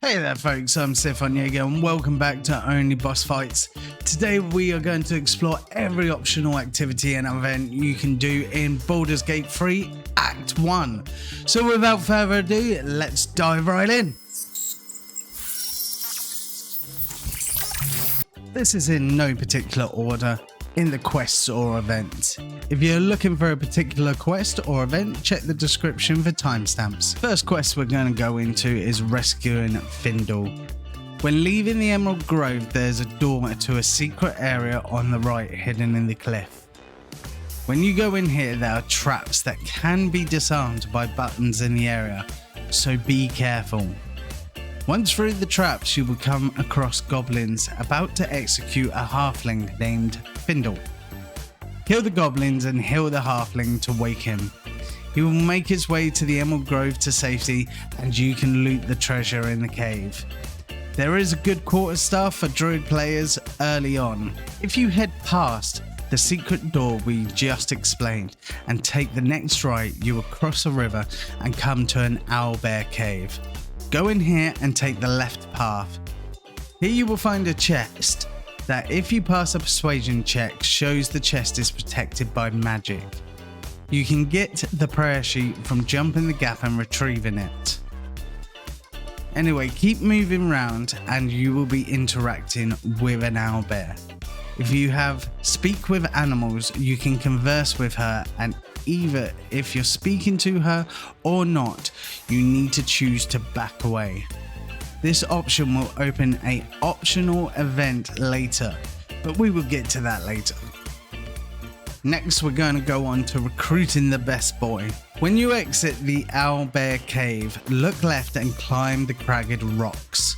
Hey there folks, I'm Setient and welcome back to Only Boss Fights. Today we are going to explore every optional activity and event you can do in Baldur's Gate 3 Act 1. So without further ado, let's dive right in. This is in no particular order in the quests or events. If you're looking for a particular quest or event, check the description for timestamps. First quest we're going to go into is rescuing Findal. When leaving the Emerald Grove, there's a door to a secret area on the right hidden in the cliff. When you go in here, there are traps that can be disarmed by buttons in the area, so be careful. Once through the traps, you will come across goblins about to execute a halfling named Findal. Kill the goblins and heal the halfling to wake him. He will make his way to the Emerald Grove to safety and you can loot the treasure in the cave. There is a good quarterstaff for druid players early on. If you head past the secret door we just explained and take the next right, you will cross a river and come to an owlbear cave. Go in here and take the left path. Here you will find a chest that, if you pass a persuasion check, shows the chest is protected by magic. You can get the prayer sheet from jumping the gap and retrieving it. Anyway, keep moving around and you will be interacting with an owlbear. If you have speak with animals, you can converse with her, and either if you're speaking to her or not, you need to choose to back away. This option will open an optional event later, but we will get to that later. Next, we're going to go on to recruiting the best boy. When you exit the owlbear cave, look left and climb the cragged rocks.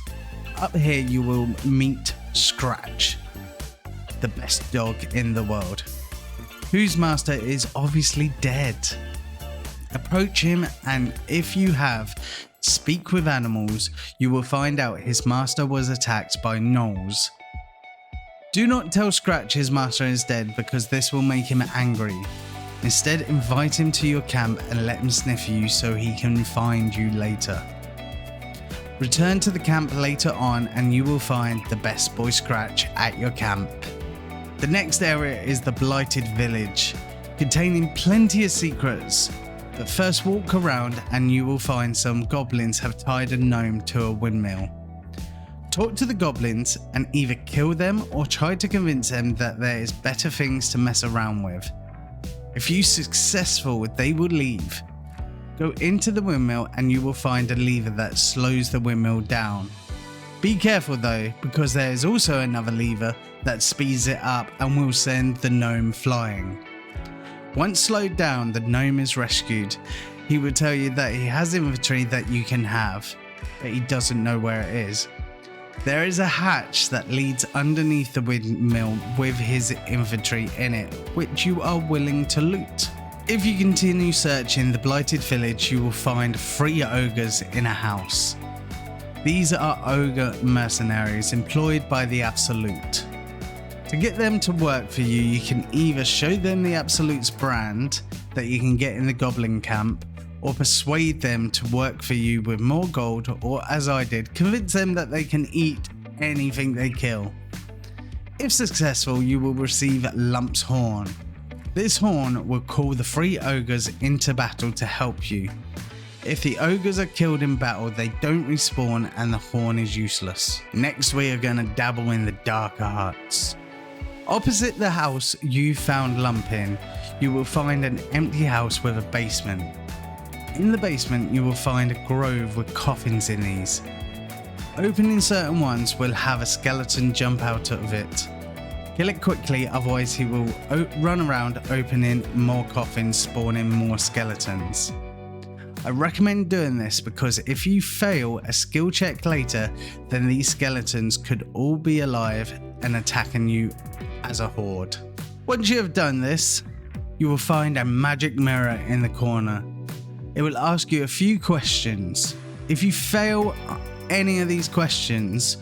Up here you will meet Scratch, the best dog in the world, whose master is obviously dead. Approach him, and if you have speak with animals, you will find out his master was attacked by gnolls. Do not tell Scratch his master is dead, because this will make him angry. Instead, invite him to your camp and let him sniff you so he can find you later. Return to the camp later on and you will find the best boy Scratch at your camp. The next area is the Blighted Village, containing plenty of secrets. But first walk around and you will find some goblins have tied a gnome to a windmill. Talk to the goblins and either kill them or try to convince them that there is better things to mess around with. If you're successful, they will leave. Go into the windmill and you will find a lever that slows the windmill down. Be careful though, because there is also another lever that speeds it up and will send the gnome flying. Once slowed down, the gnome is rescued. He will tell you that he has inventory that you can have, but he doesn't know where it is. There is a hatch that leads underneath the windmill with his inventory in it, which you are willing to loot. If you continue searching the Blighted Village, you will find 3 ogres in a house. These are ogre mercenaries employed by the Absolute. To get them to work for you, you can either show them the Absolute's brand that you can get in the goblin camp, or persuade them to work for you with more gold, or as I did, convince them that they can eat anything they kill. If successful, you will receive Lump's Horn. This horn will call the 3 ogres into battle to help you. If the ogres are killed in battle, they don't respawn and the horn is useless. Next, we are going to dabble in the darker arts. Opposite the house you found Lump in, you will find an empty house with a basement. In the basement, you will find a grove with coffins in these. Opening certain ones will have a skeleton jump out of it. Kill it quickly, otherwise he will run around opening more coffins, spawning more skeletons. I recommend doing this because if you fail a skill check later, then these skeletons could all be alive and attacking you as a horde. Once you have done this, you will find a magic mirror in the corner. It will ask you a few questions. If you fail any of these questions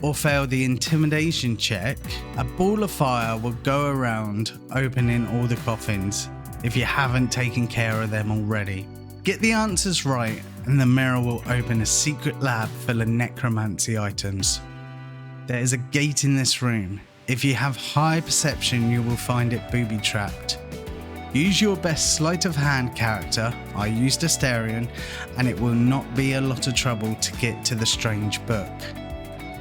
or fail the intimidation check, a ball of fire will go around opening all the coffins if you haven't taken care of them already. Get the answers right and the mirror will open a secret lab full of necromancy items. There is a gate in this room. If you have high perception, you will find it booby-trapped. Use your best sleight of hand character, I used Asterion, and it will not be a lot of trouble to get to the strange book.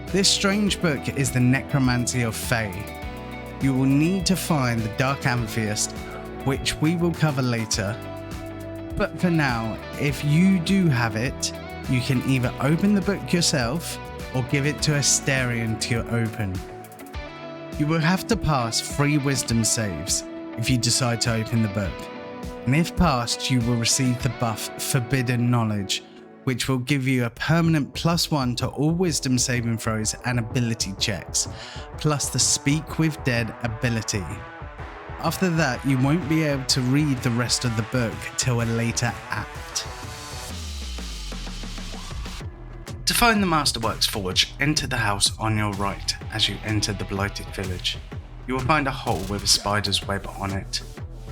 This strange book is the Necromancy of Thay. You will need to find the Dark Amethyst, which we will cover later. But for now, if you do have it, you can either open the book yourself or give it to Asterion to open. You will have to pass 3 wisdom saves if you decide to open the book, and if passed, you will receive the buff Forbidden Knowledge, which will give you a permanent +1 to all wisdom saving throws and ability checks, plus the Speak with Dead ability. After that, you won't be able to read the rest of the book till a later act. To find the Masterworks Forge, enter the house on your right as you enter the Blighted Village. You will find a hole with a spider's web on it.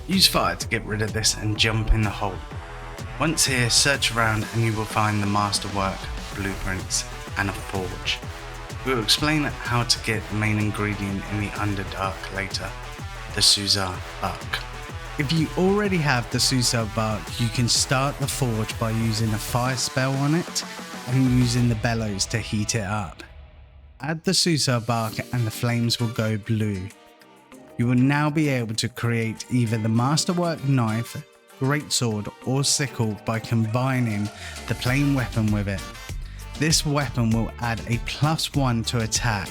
Use fire to get rid of this and jump in the hole. Once here, search around and you will find the masterwork, blueprints and a forge. We will explain how to get the main ingredient in the Underdark later, the Sensir Bark. If you already have the Sensir Bark, you can start the forge by using a fire spell on it and using the bellows to heat it up. Add the Sensir Bark and the flames will go blue. You will now be able to create either the Masterwork knife, greatsword or sickle by combining the plain weapon with it. This weapon will add a +1 to attack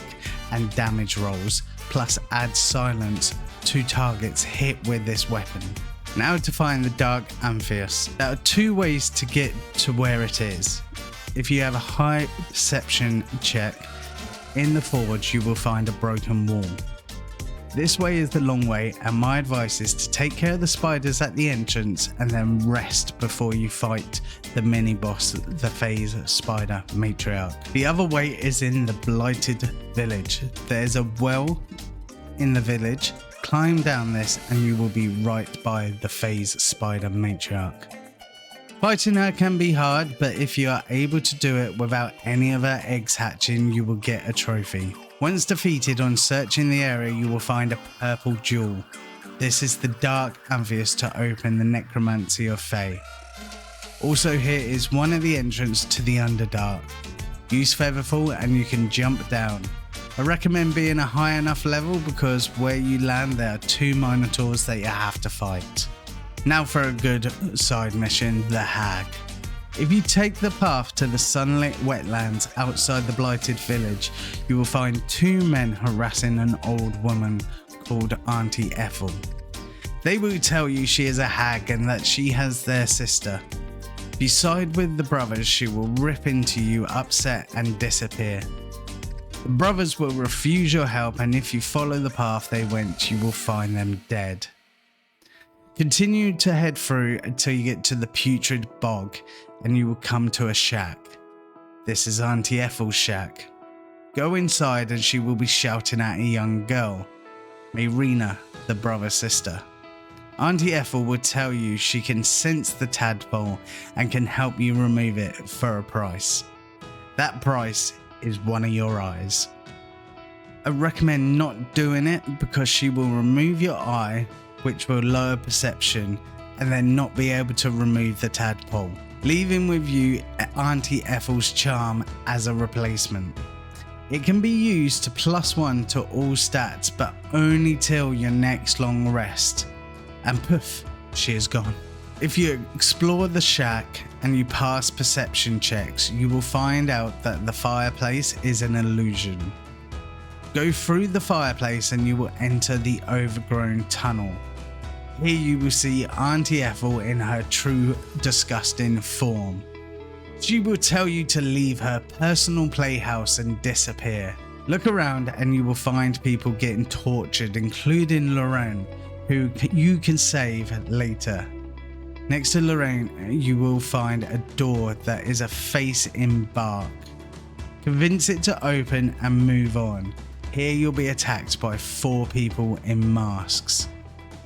and damage rolls, plus add silence to targets hit with this weapon. Now to find the Dark Amethyst. There are 2 ways to get to where it is. If you have a high perception check, in the forge you will find a broken wall. This way is the long way, and my advice is to take care of the spiders at the entrance and then rest before you fight the mini-boss, the Phase Spider Matriarch. The other way is in the Blighted Village. There's a well in the village. Climb down this and you will be right by the Phase Spider Matriarch. Fighting her can be hard, but if you are able to do it without any of her eggs hatching, you will get a trophy. Once defeated, on searching the area, you will find a purple jewel. This is the Dark Amethyst to open the Necromancy of Thay. Also here is one of the entrance to the Underdark. Use Featherfall and you can jump down. I recommend being a high enough level because where you land there are 2 Minotaurs that you have to fight. Now for a good side mission, the Hag. If you take the path to the sunlit wetlands outside the Blighted Village, you will find 2 men harassing an old woman called Auntie Ethel. They will tell you she is a hag and that she has their sister. If you side with the brothers, she will rip into you, upset and disappear. The brothers will refuse your help, and if you follow the path they went, you will find them dead. Continue to head through until you get to the Putrid Bog and you will come to a shack. This is Auntie Ethel's shack. Go inside and she will be shouting at a young girl, Marina, the brother's sister. Auntie Ethel will tell you she can sense the tadpole and can help you remove it for a price. That price is one of your eyes. I recommend not doing it because she will remove your eye, which will lower perception, and then not be able to remove the tadpole, leaving with you Auntie Ethel's charm as a replacement. It can be used to +1 to all stats, but only till your next long rest, and poof, she is gone. If you explore the shack and you pass perception checks, you will find out that the fireplace is an illusion. Go through the fireplace and you will enter the overgrown tunnel. Here you will see Auntie Ethel in her true disgusting form. She will tell you to leave her personal playhouse and disappear. Look around and you will find people getting tortured, including Lorraine, who you can save later. Next to Lorraine, you will find a door that is a face in bark. Convince it to open and move on. Here you'll be attacked by 4 people in masks.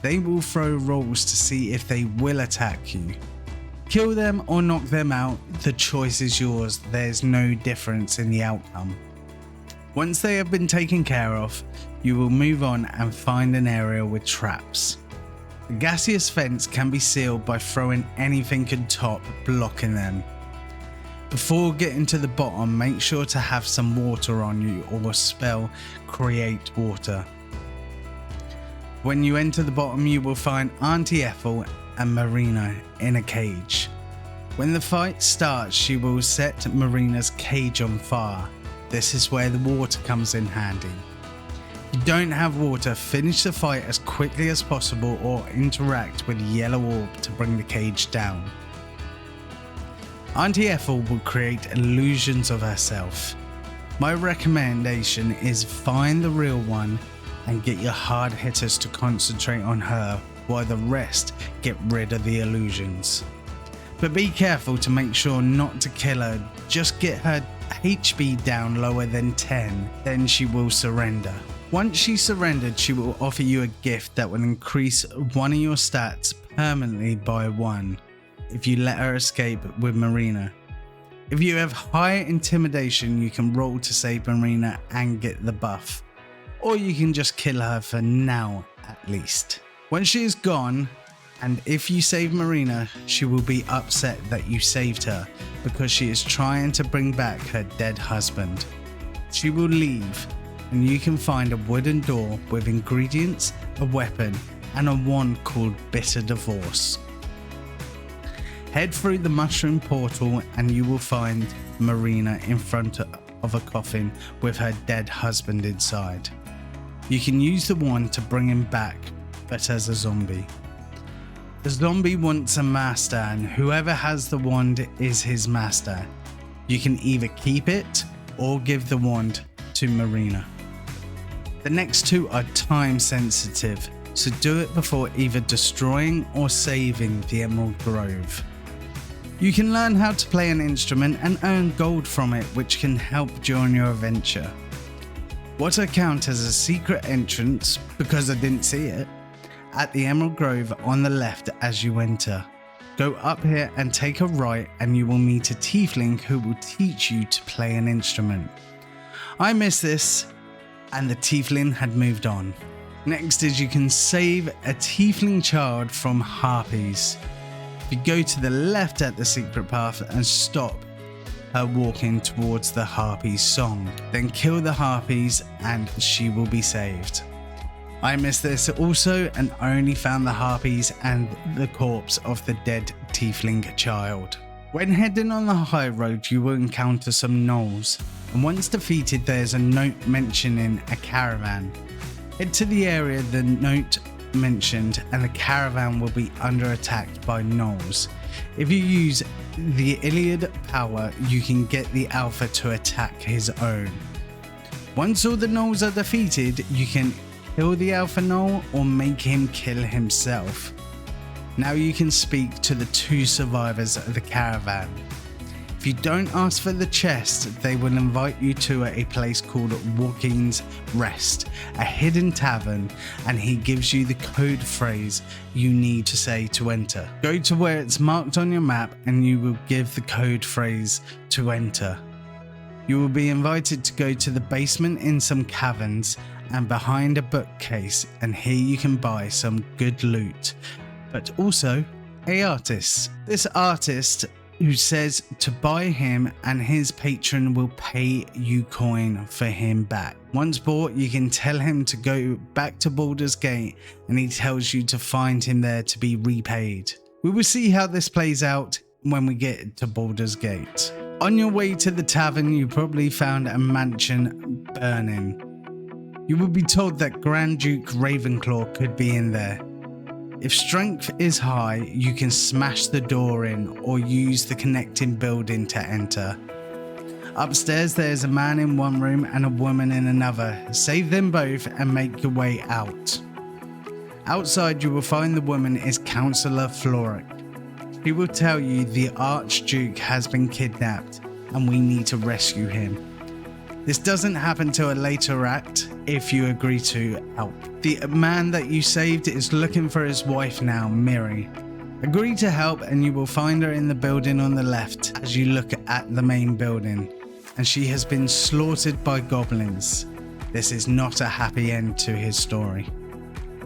They will throw rolls to see if they will attack you. Kill them or knock them out, the choice is yours. There's no difference in the outcome. Once they have been taken care of, you will move on and find an area with traps. The gaseous vents can be sealed by throwing anything on top, blocking them. Before getting to the bottom, make sure to have some water on you or spell Create Water. When you enter the bottom, you will find Auntie Ethel and Marina in a cage. When the fight starts, she will set Marina's cage on fire. This is where the water comes in handy. If you don't have water, finish the fight as quickly as possible or interact with Yellow Orb to bring the cage down. Auntie Ethel will create illusions of herself. My recommendation is find the real one and get your hard hitters to concentrate on her while the rest get rid of the illusions. But be careful to make sure not to kill her, just get her HP down lower than 10, then she will surrender. Once she's surrendered, she will offer you a gift that will increase one of your stats permanently by 1 if you let her escape with Marina. If you have high intimidation, you can roll to save Marina and get the buff, or you can just kill her for now at least. Once she is gone, and if you save Marina, she will be upset that you saved her because she is trying to bring back her dead husband. She will leave and you can find a wooden door with ingredients, a weapon and a wand called Bitter Divorce. Head through the mushroom portal and you will find Marina in front of a coffin with her dead husband inside. You can use the wand to bring him back, but as a zombie. The zombie wants a master and whoever has the wand is his master. You can either keep it or give the wand to Marina. The next two are time sensitive, so do it before either destroying or saving the Emerald Grove. You can learn how to play an instrument and earn gold from it, which can help during your adventure. What I count as a secret entrance, because I didn't see it, at the Emerald Grove on the left as you enter. Go up here and take a right and you will meet a Tiefling who will teach you to play an instrument. I missed this and the Tiefling had moved on. Next is you can save a Tiefling child from Harpes. If you go to the left at the secret path and stop her walking towards the Harpes song, then kill the Harpes and she will be saved. I missed this also and only found the Harpes and the corpse of the dead Tiefling child. When heading on the high road you will encounter some gnolls, and once defeated there's a note mentioning a caravan. Head to the area the note mentioned and the caravan will be under attack by gnolls. If you use the Iliad power you can get the alpha to attack his own. Once all the gnolls are defeated you can kill the alpha gnoll or make him kill himself. Now you can speak to the two survivors of the caravan. If you don't ask for the chest, they will invite you to a place called Walking's Rest, a hidden tavern, and he gives you the code phrase you need to say to enter. Go to where it's marked on your map and you will give the code phrase to enter. You will be invited to go to the basement in some caverns and behind a bookcase, and here you can buy some good loot, but also an artist. This artist who says to buy him and his patron will pay you coin for him back. Once bought, you can tell him to go back to Baldur's Gate and he tells you to find him there to be repaid. We will see how this plays out when we get to Baldur's Gate. On your way to the tavern, you probably found a mansion burning. You will be told that Grand Duke Ravenclaw could be in there. If strength is high, you can smash the door in or use the connecting building to enter. Upstairs there is a man in one room and a woman in another. Save them both and make your way out. Outside you will find the woman is Counsellor Florrick. She will tell you the Archduke has been kidnapped and we need to rescue him. This doesn't happen till a later act if you agree to help. The man that you saved is looking for his wife now, Miri. Agree to help and you will find her in the building on the left as you look at the main building, and she has been slaughtered by goblins. This is not a happy end to his story.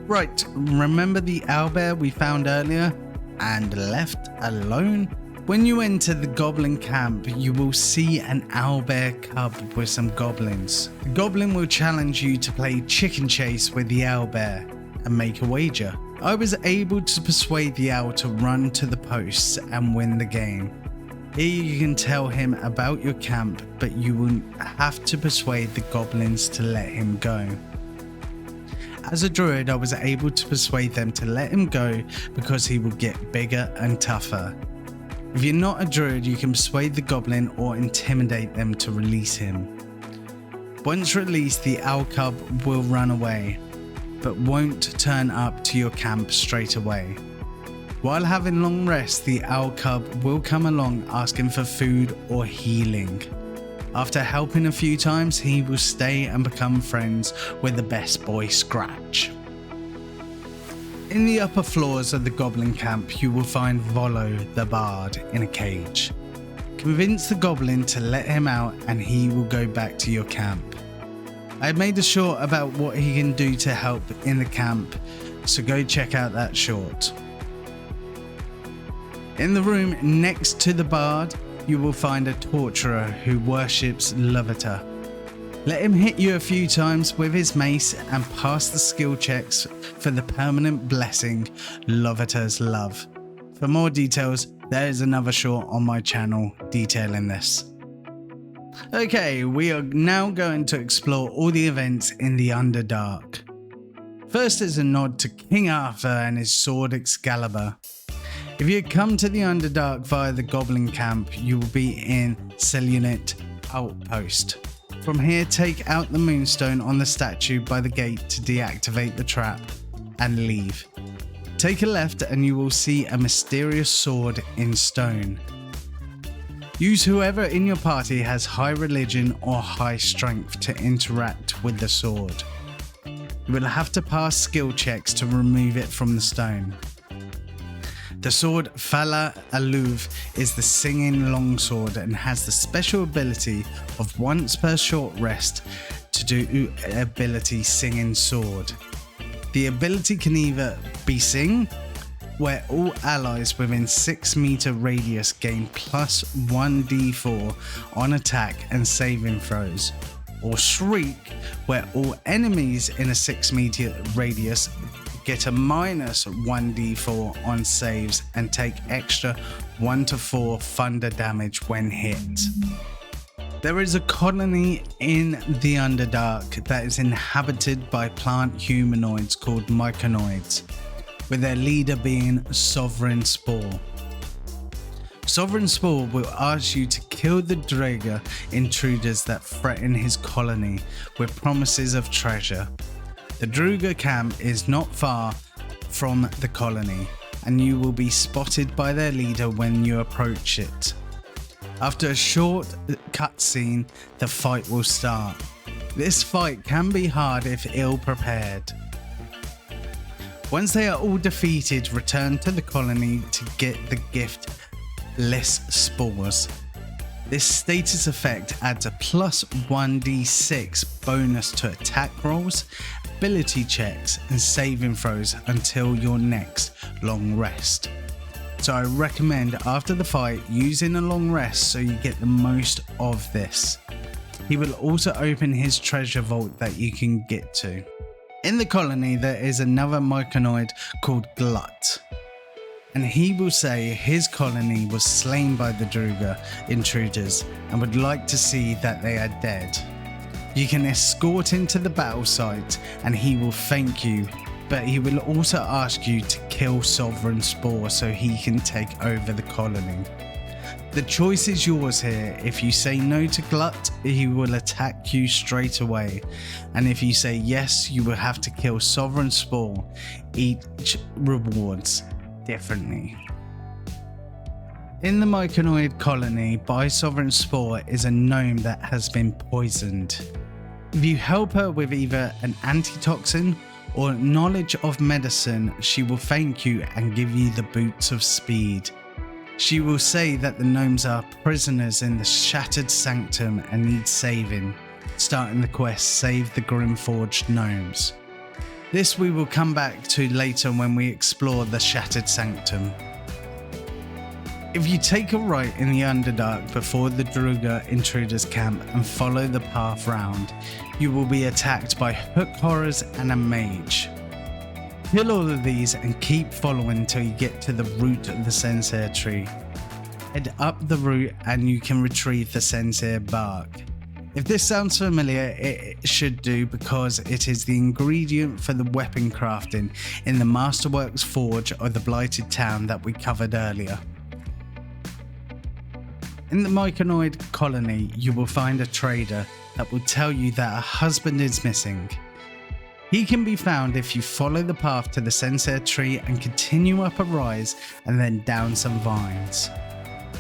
Right, remember the owlbear we found earlier and left alone? When you enter the goblin camp, you will see an owlbear cub with some goblins. The goblin will challenge you to play chicken chase with the owlbear and make a wager. I was able to persuade the owl to run to the posts and win the game. Here you can tell him about your camp, but you will have to persuade the goblins to let him go. As a druid, I was able to persuade them to let him go because he will get bigger and tougher. If you're not a druid, you can persuade the goblin or intimidate them to release him. Once released, the owl cub will run away, but won't turn up to your camp straight away. While having long rest, the owl cub will come along asking for food or healing. After helping a few times, he will stay and become friends with the best boy Scratch. In the upper floors of the goblin camp, you will find Volo the Bard in a cage. Convince the goblin to let him out and he will go back to your camp. I have made a short about what he can do to help in the camp, so go check out that short. In the room next to the bard, you will find a torturer who worships Lovitar. Let him hit you a few times with his mace and pass the skill checks for the permanent blessing Lovitars Love. For more details, there is another short on my channel detailing this. Okay, we are now going to explore all the events in the Underdark. First is a nod to King Arthur and his sword Excalibur. If you come to the Underdark via the Goblin camp, you will be in Setient Outpost. From here, take out the moonstone on the statue by the gate to deactivate the trap and leave. Take a left and you will see a mysterious sword in stone. Use whoever in your party has high religion or high strength to interact with the sword. You will have to pass skill checks to remove it from the stone. The sword Phalar Aluve is the singing longsword and has the special ability of once per short rest to do ability singing sword. The ability can either be sing, where all allies within 6 meter radius gain plus 1d4 on attack and saving throws, or shriek, where all enemies in a 6 meter radius get a minus 1d4 on saves and take extra 1 to 4 thunder damage when hit. There is a colony in the Underdark that is inhabited by plant humanoids called Myconuids, with their leader being Sovereign Spore. Sovereign Spore will ask you to kill the Duergar intruders that threaten his colony with promises of treasure. The Duergar camp is not far from the colony, and you will be spotted by their leader when you approach it. After a short cutscene, the fight will start. This fight can be hard if ill prepared. Once they are all defeated, return to the colony to get the giftless spores. This status effect adds a plus 1d6 bonus to attack rolls, ability checks and saving throws until your next long rest. So I recommend after the fight using a long rest so you get the most of this. He will also open his treasure vault that you can get to. In the colony there is another Myconuid called Glut, and he will say his colony was slain by the Duergar intruders and would like to see that they are dead. You can escort him to the battle site and he will thank you, but he will also ask you to kill Sovereign Spore so he can take over the colony. The choice is yours here. If you say no to Glut, he will attack you straight away, and if you say yes, you will have to kill Sovereign Spore. Each rewards differently. In the Myconuid Colony by Sovereign Spore is a gnome that has been poisoned. If you help her with either an antitoxin or knowledge of medicine, she will thank you and give you the boots of speed. She will say that the gnomes are prisoners in the Shattered Sanctum and need saving, starting the quest Save the Grimforged Gnomes. This we will come back to later when we explore the Shattered Sanctum. If you take a right in the Underdark before the Duergar intruders camp and follow the path round, you will be attacked by hook horrors and a mage. Kill all of these and keep following until you get to the root of the Sensir tree. Head up the root and you can retrieve the Sensir Bark. If this sounds familiar, it should do, because it is the ingredient for the weapon crafting in the Masterworks Forge of the Blighted Town that we covered earlier. In the Myconuid Colony, you will find a trader that will tell you that a husband is missing. He can be found if you follow the path to the Sensir tree and continue up a rise and then down some vines.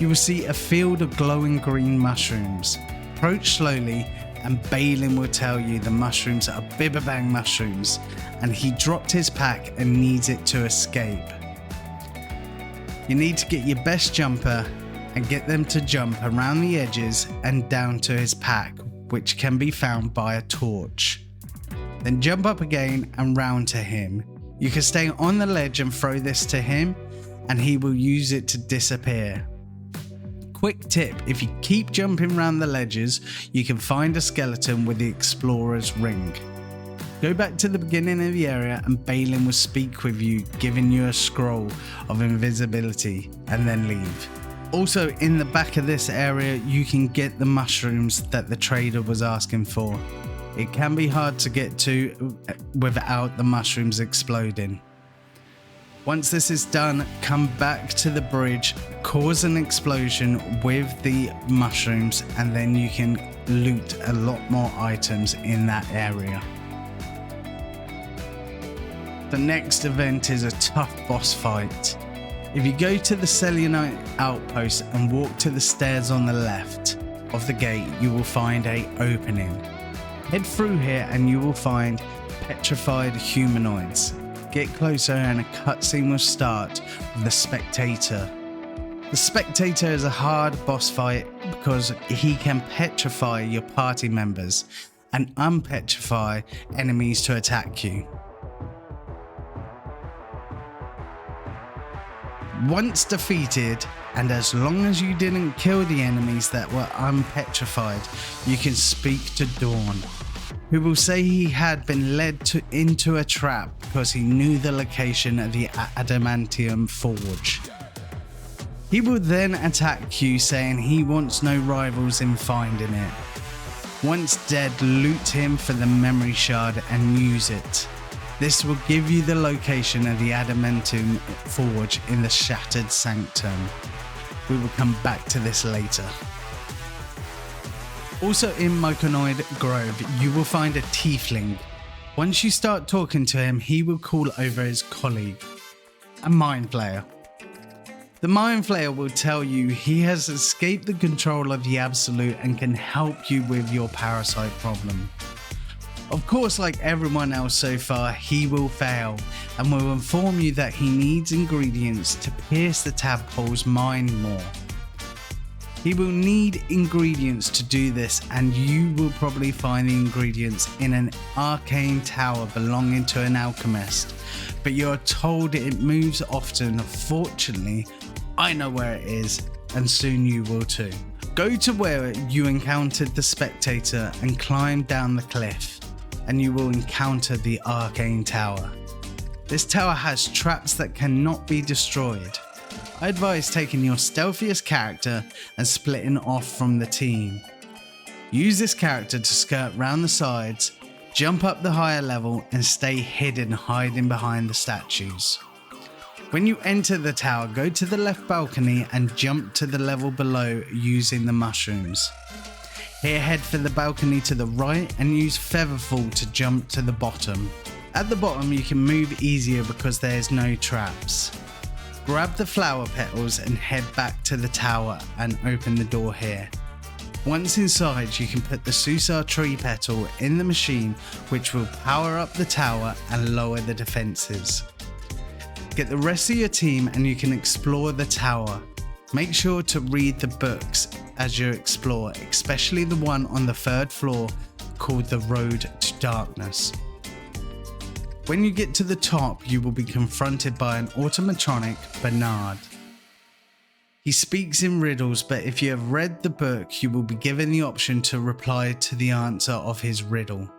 You will see a field of glowing green mushrooms. Approach slowly and Balin will tell you the mushrooms are Bibabang mushrooms and he dropped his pack and needs it to escape. You need to get your best jumper and get them to jump around the edges and down to his pack, which can be found by a torch. Then jump up again and round to him. You can stay on the ledge and throw this to him and he will use it to disappear. Quick tip, if you keep jumping around the ledges, you can find a skeleton with the explorer's ring. Go back to the beginning of the area and Balin will speak with you, giving you a scroll of invisibility, and then leave. Also, in the back of this area, you can get the mushrooms that the trader was asking for. It can be hard to get to without the mushrooms exploding. Once this is done, come back to the bridge, cause an explosion with the mushrooms, and then you can loot a lot more items in that area. The next event is a tough boss fight. If you go to the Selenite outpost and walk to the stairs on the left of the gate, you will find an opening. Head through here and you will find petrified humanoids. Get closer and a cutscene will start with the Spectator. The Spectator is a hard boss fight because he can petrify your party members and unpetrify enemies to attack you. Once defeated, and as long as you didn't kill the enemies that were unpetrified, you can speak to Dawn, who will say he had been led into a trap because he knew the location of the Adamantum Forge. He will then attack you, saying he wants no rivals in finding it. Once dead, loot him for the memory shard and use it. This will give you the location of the Adamantum Forge in the Shattered Sanctum. We will come back to this later. Also in Myconuid Grove, you will find a Tiefling. Once you start talking to him, he will call over his colleague, a Mind Flayer. The Mind Flayer will tell you he has escaped the control of the Absolute and can help you with your parasite problem. Of course, like everyone else so far, he will fail and will inform you that he needs ingredients to pierce the tadpole's mind more. He will need ingredients to do this, and you will probably find the ingredients in an arcane tower belonging to an alchemist, but you're told it moves often. Fortunately, I know where it is, and soon you will too. Go to where you encountered the Spectator and climb down the cliff, and you will encounter the arcane tower. This tower has traps that cannot be destroyed. I advise taking your stealthiest character and splitting off from the team. Use this character to skirt round the sides, jump up the higher level and stay hidden hiding behind the statues. When you enter the tower, go to the left balcony and jump to the level below using the mushrooms. Here, head for the balcony to the right and use Featherfall to jump to the bottom. At the bottom you can move easier because there's no traps. Grab the flower petals and head back to the tower and open the door here. Once inside, you can put the Susar tree petal in the machine, which will power up the tower and lower the defenses. Get the rest of your team and you can explore the tower. Make sure to read the books as you explore, especially the one on the 3rd floor called The Road to Darkness. When you get to the top, you will be confronted by an automatronic, Bernard. He speaks in riddles, but if you have read the book, you will be given the option to reply to the answer of his riddle.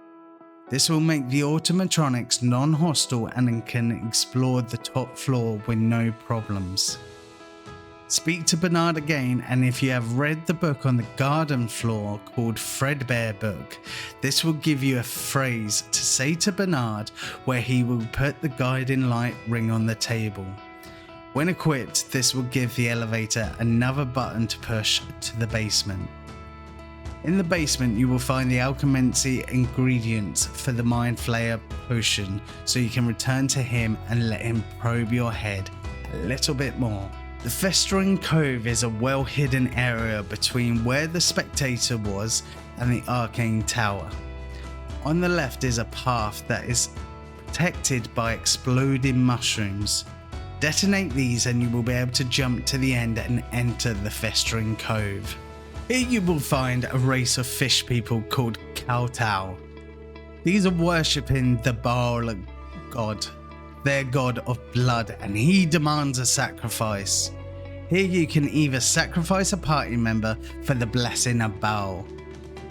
This will make the automatronics non-hostile and can explore the top floor with no problems. Speak to Bernard again, and if you have read the book on the garden floor called Threadbare Book, this will give you a phrase to say to Bernard where he will put the guiding light ring on the table. When equipped, this will give the elevator another button to push to the basement. In the basement, you will find the alchemancy ingredients for the Mind Flayer potion, so you can return to him and let him probe your head a little bit more. The Festering Cove is a well-hidden area between where the Spectator was and the Arcane Tower. On the left is a path that is protected by exploding mushrooms. Detonate these and you will be able to jump to the end and enter the Festering Cove. Here you will find a race of fish people called Kowtow. These are worshipping the Baal god, their god of blood, and he demands a sacrifice. Here you can either sacrifice a party member for the blessing of Baal,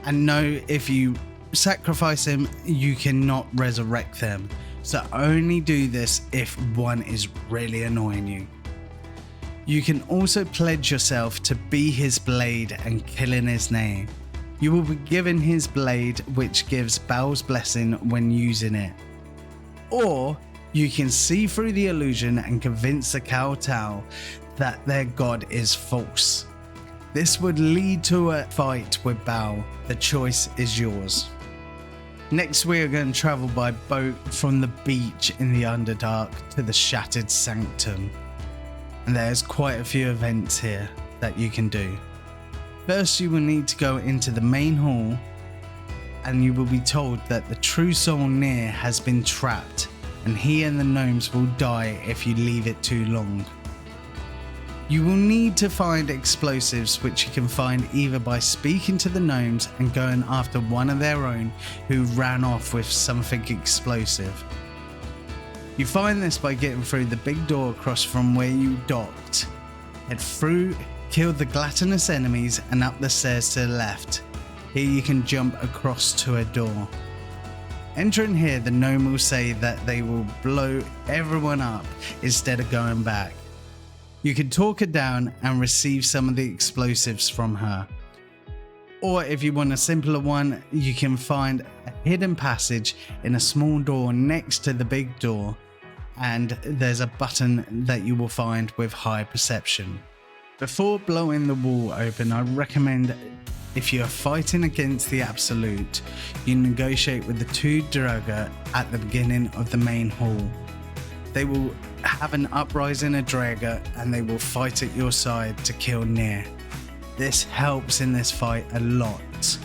and know if you sacrifice him, you cannot resurrect them. So only do this if one is really annoying you. You can also pledge yourself to be his blade and kill in his name. You will be given his blade, which gives Baal's blessing when using it. Or you can see through the illusion and convince the Kowtow that their god is false. This would lead to a fight with Baal. The choice is yours. Next, we are going to travel by boat from the beach in the Underdark to the Shattered Sanctum. And there's quite a few events here that you can do. First, you will need to go into the main hall and you will be told that the true soul Nere has been trapped and he and the gnomes will die if you leave it too long. You will need to find explosives, which you can find either by speaking to the gnomes and going after one of their own who ran off with something explosive. You find this by getting through the big door across from where you docked. Head through, kill the gluttonous enemies and up the stairs to the left. Here you can jump across to a door. Entering here, the gnome will say that they will blow everyone up instead of going back. You can talk her down and receive some of the explosives from her. Or if you want a simpler one, you can find a hidden passage in a small door next to the big door, and there's a button that you will find with high perception. Before blowing the wall open, I recommend, if you are fighting against the Absolute, you negotiate with the 2 Duergar at the beginning of the main hall. They will have an uprising of Duergar and they will fight at your side to kill Nere. This helps in this fight a lot.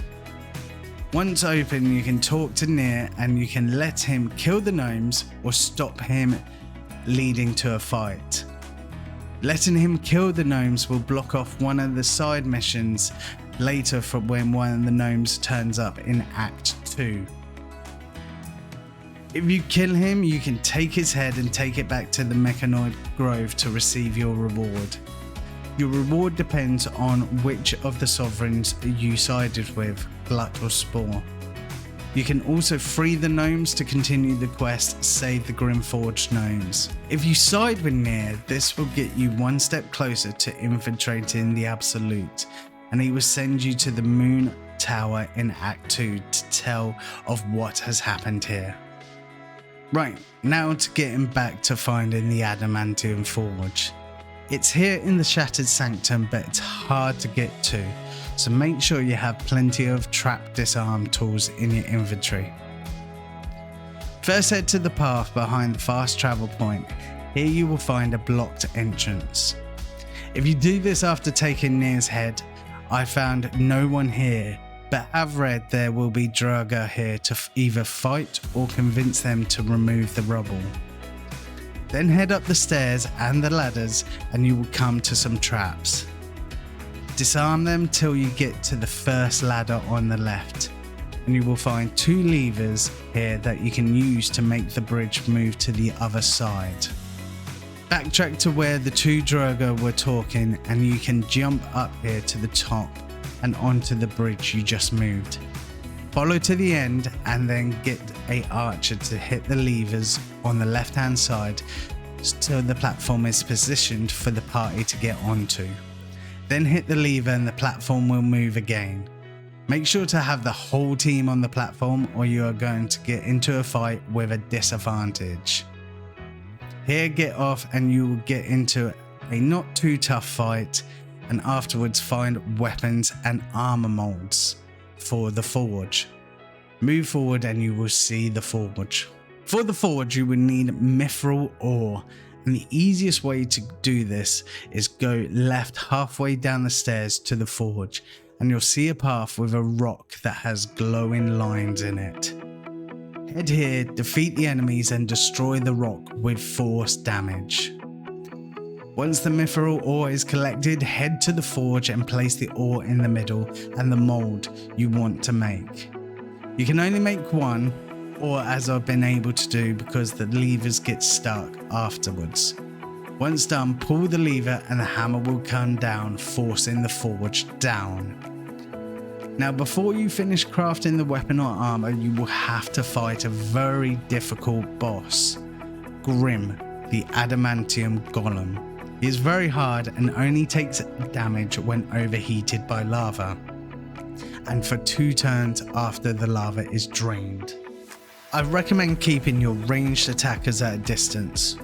Once open, you can talk to Nere and you can let him kill the gnomes or stop him leading to a fight. Letting him kill the gnomes will block off one of the side missions later for when one of the gnomes turns up in Act 2. If you kill him, you can take his head and take it back to the Myconuid Grove to receive your reward. Your reward depends on which of the sovereigns you sided with, Glut or Spore. You can also free the gnomes to continue the quest, save the Grimforged gnomes. If you side with Nere, this will get you one step closer to infiltrating the Absolute, and he will send you to the Moon Tower in Act 2 to tell of what has happened here. Right, now to getting back to finding the Adamantum Forge. It's here in the Shattered Sanctum, but it's hard to get to, so make sure you have plenty of trap disarm tools in your inventory. First, head to the path behind the fast travel point. Here you will find a blocked entrance. If you do this after taking Nere's head, I found no one here, but have read there will be Duergar here to either fight or convince them to remove the rubble. Then head up the stairs and the ladders and you will come to some traps. Disarm them till you get to the first ladder on the left, and you will find 2 levers here that you can use to make the bridge move to the other side. Backtrack to where the 2 Duergar were talking and you can jump up here to the top and onto the bridge you just moved. Follow to the end and then get a archer to hit the levers on the left hand side so the platform is positioned for the party to get onto. Then hit the lever and the platform will move again. Make sure to have the whole team on the platform or you are going to get into a fight with a disadvantage. Here get off and you will get into a not too tough fight, and afterwards find weapons and armor molds for the forge. Move forward and you will see the forge. For the forge you will need mithril ore, and the easiest way to do this is go left halfway down the stairs to the forge and you'll see a path with a rock that has glowing lines in it. Head here, defeat the enemies and destroy the rock with force damage. Once the mithril ore is collected, head to the forge and place the ore in the middle and the mold you want to make. You can only make one, or as I've been able to do because the levers get stuck afterwards. Once done, pull the lever and the hammer will come down, forcing the forge down. Now before you finish crafting the weapon or armor, you will have to fight a very difficult boss, Grim, the Adamantium Golem. He is very hard and only takes damage when overheated by lava, and for 2 turns after the lava is drained. I recommend keeping your ranged attackers at a distance.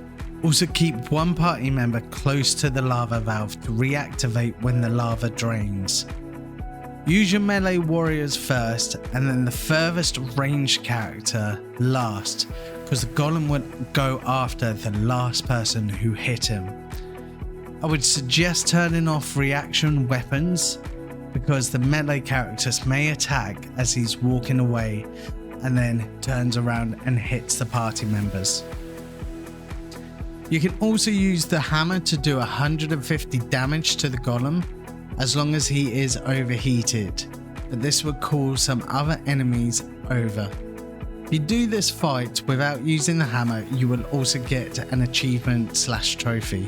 Also keep one party member close to the lava valve to reactivate when the lava drains. Use your melee warriors first and then the furthest ranged character last, because the golem will go after the last person who hit him. I would suggest turning off reaction weapons because the melee characters may attack as he's walking away and then turns around and hits the party members. You can also use the hammer to do 150 damage to the golem as long as he is overheated, but this would call some other enemies over. If you do this fight without using the hammer, you will also get an achievement / trophy.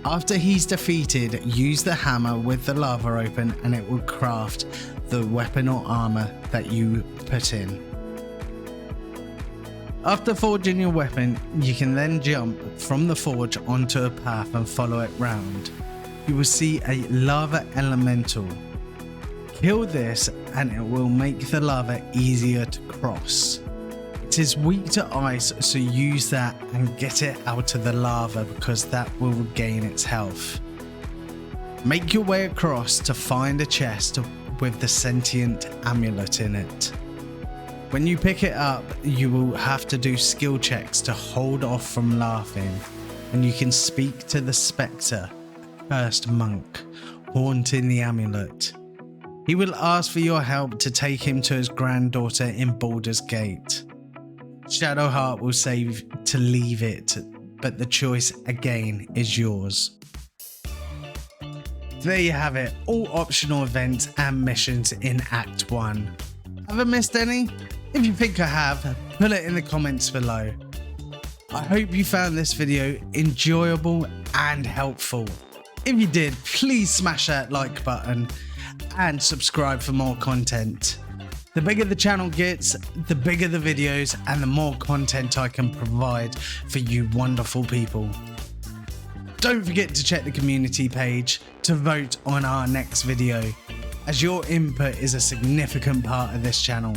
After he's defeated, use the hammer with the lava open and it will craft the weapon or armor that you put in. After forging your weapon, you can then jump from the forge onto a path and follow it round. You will see a lava elemental. Kill this and it will make the lava easier to cross. It is weak to ice, so use that and get it out of the lava because that will regain its health. Make your way across to find a chest with the Setient Amulet in it. When you pick it up, you will have to do skill checks to hold off from laughing, and you can speak to the Spectator, cursed monk, haunting the amulet. He will ask for your help to take him to his granddaughter in Baldur's Gate. Shadowheart will say to leave it, but the choice again is yours. There you have it, all optional events and missions in Act 1. Have I missed any? If you think I have, put it in the comments below. I hope you found this video enjoyable and helpful. If you did, please smash that like button and subscribe for more content. The bigger the channel gets, the bigger the videos and the more content I can provide for you wonderful people. Don't forget to check the community page to vote on our next video, as your input is a significant part of this channel.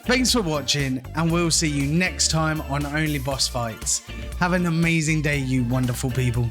Thanks for watching and we'll see you next time on Only Boss Fights. Have an amazing day, you wonderful people.